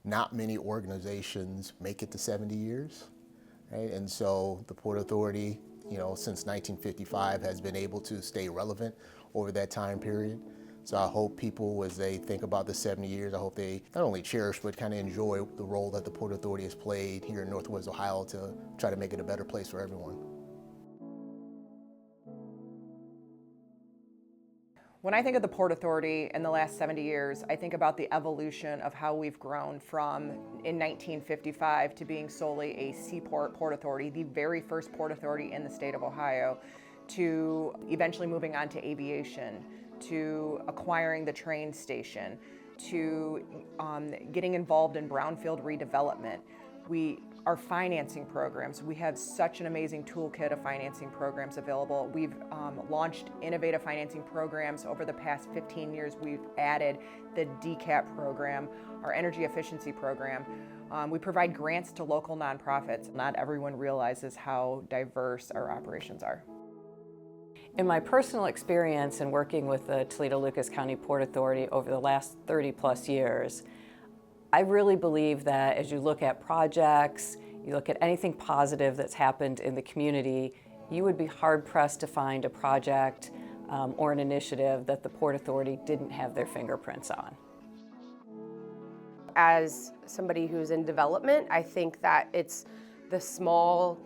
not many organizations make it to 70 years, right? And so the Port Authority, since 1955 has been able to stay relevant over that time period. So I hope people, as they think about the 70 years, I hope they not only cherish, but kind of enjoy the role that the Port Authority has played here in Northwest Ohio to try to make it a better place for everyone. When I think of the Port Authority in the last 70 years, I think about the evolution of how we've grown from, in 1955, to being solely a seaport port authority, the very first port authority in the state of Ohio, to eventually moving on to aviation, to acquiring the train station, to getting involved in brownfield redevelopment. Our financing programs, we have such an amazing toolkit of financing programs available. We've launched innovative financing programs over the past 15 years. We've added the DCAP program, our energy efficiency program. We provide grants to local nonprofits. Not everyone realizes how diverse our operations are. In my personal experience in working with the Toledo-Lucas County Port Authority over the last 30 plus years, I really believe that as you look at projects, you look at anything positive that's happened in the community, you would be hard-pressed to find a project or an initiative that the Port Authority didn't have their fingerprints on. As somebody who's in development, I think that it's the small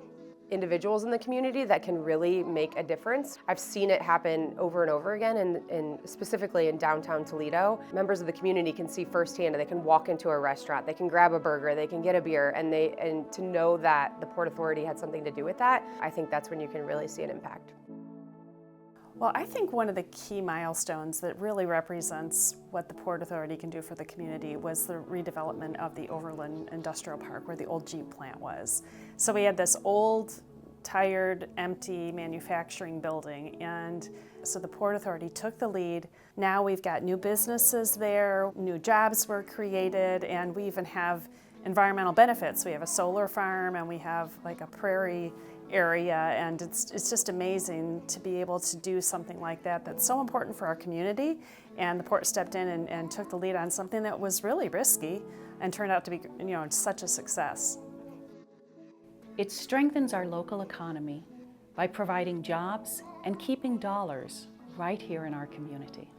individuals in the community that can really make a difference. I've seen it happen over and over again, and specifically in downtown Toledo. Members of the community can see firsthand, and they can walk into a restaurant, they can grab a burger, they can get a beer, and to know that the Port Authority had something to do with that, I think that's when you can really see an impact. Well, I think one of the key milestones that really represents what the Port Authority can do for the community was the redevelopment of the Overland Industrial Park where the old Jeep plant was. So we had this old, tired, empty manufacturing building, and so the Port Authority took the lead. Now we've got new businesses there, new jobs were created, and we even have environmental benefits. We have a solar farm and we have like a prairie area, and it's just amazing to be able to do something like that that's so important for our community. And the port stepped in and took the lead on something that was really risky and turned out to be such a success. It strengthens our local economy by providing jobs and keeping dollars right here in our community.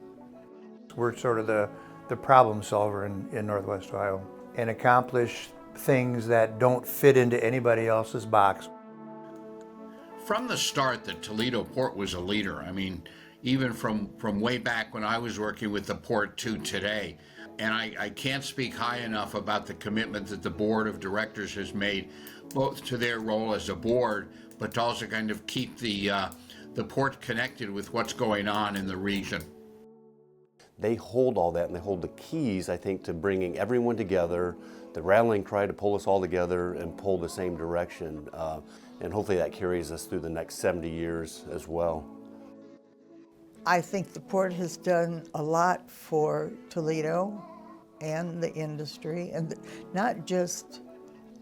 We're sort of the problem solver in Northwest Ohio and accomplish things that don't fit into anybody else's box. From the start, the Toledo Port was a leader. I mean, even from way back when I was working with the port to today. And I can't speak high enough about the commitment that the board of directors has made, both to their role as a board, but to also kind of keep the port connected with what's going on in the region. They hold all that, and they hold the keys, I think, to bringing everyone together, the rallying cry to pull us all together and pull the same direction. And hopefully that carries us through the next 70 years as well. I think the port has done a lot for Toledo and the industry, and not just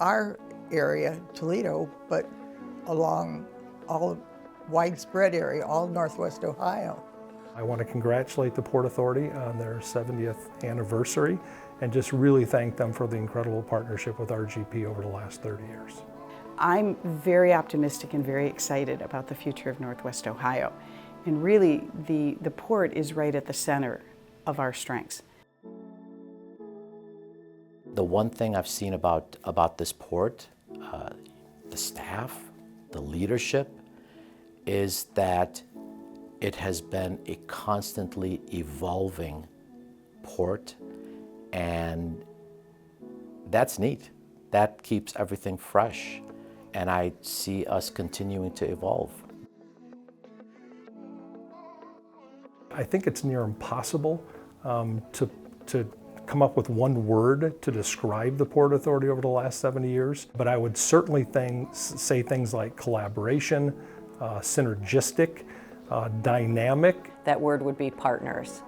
our area, Toledo, but along all widespread area, all Northwest Ohio. I want to congratulate the Port Authority on their 70th anniversary and just really thank them for the incredible partnership with RGP over the last 30 years. I'm very optimistic and very excited about the future of Northwest Ohio. And really, the port is right at the center of our strengths. The one thing I've seen about this port, the staff, the leadership, is that it has been a constantly evolving port, and that's neat. That keeps everything fresh, and I see us continuing to evolve. I think it's near impossible to come up with one word to describe the Port Authority over the last 70 years, but I would certainly say things like collaboration, synergistic, dynamic. That word would be partners.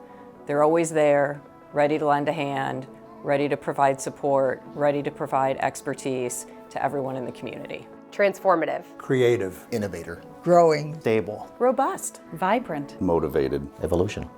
They're always there, ready to lend a hand, ready to provide support, ready to provide expertise to everyone in the community. Transformative. Creative. Innovator. Growing. Stable. Robust. Vibrant. Motivated. Evolution.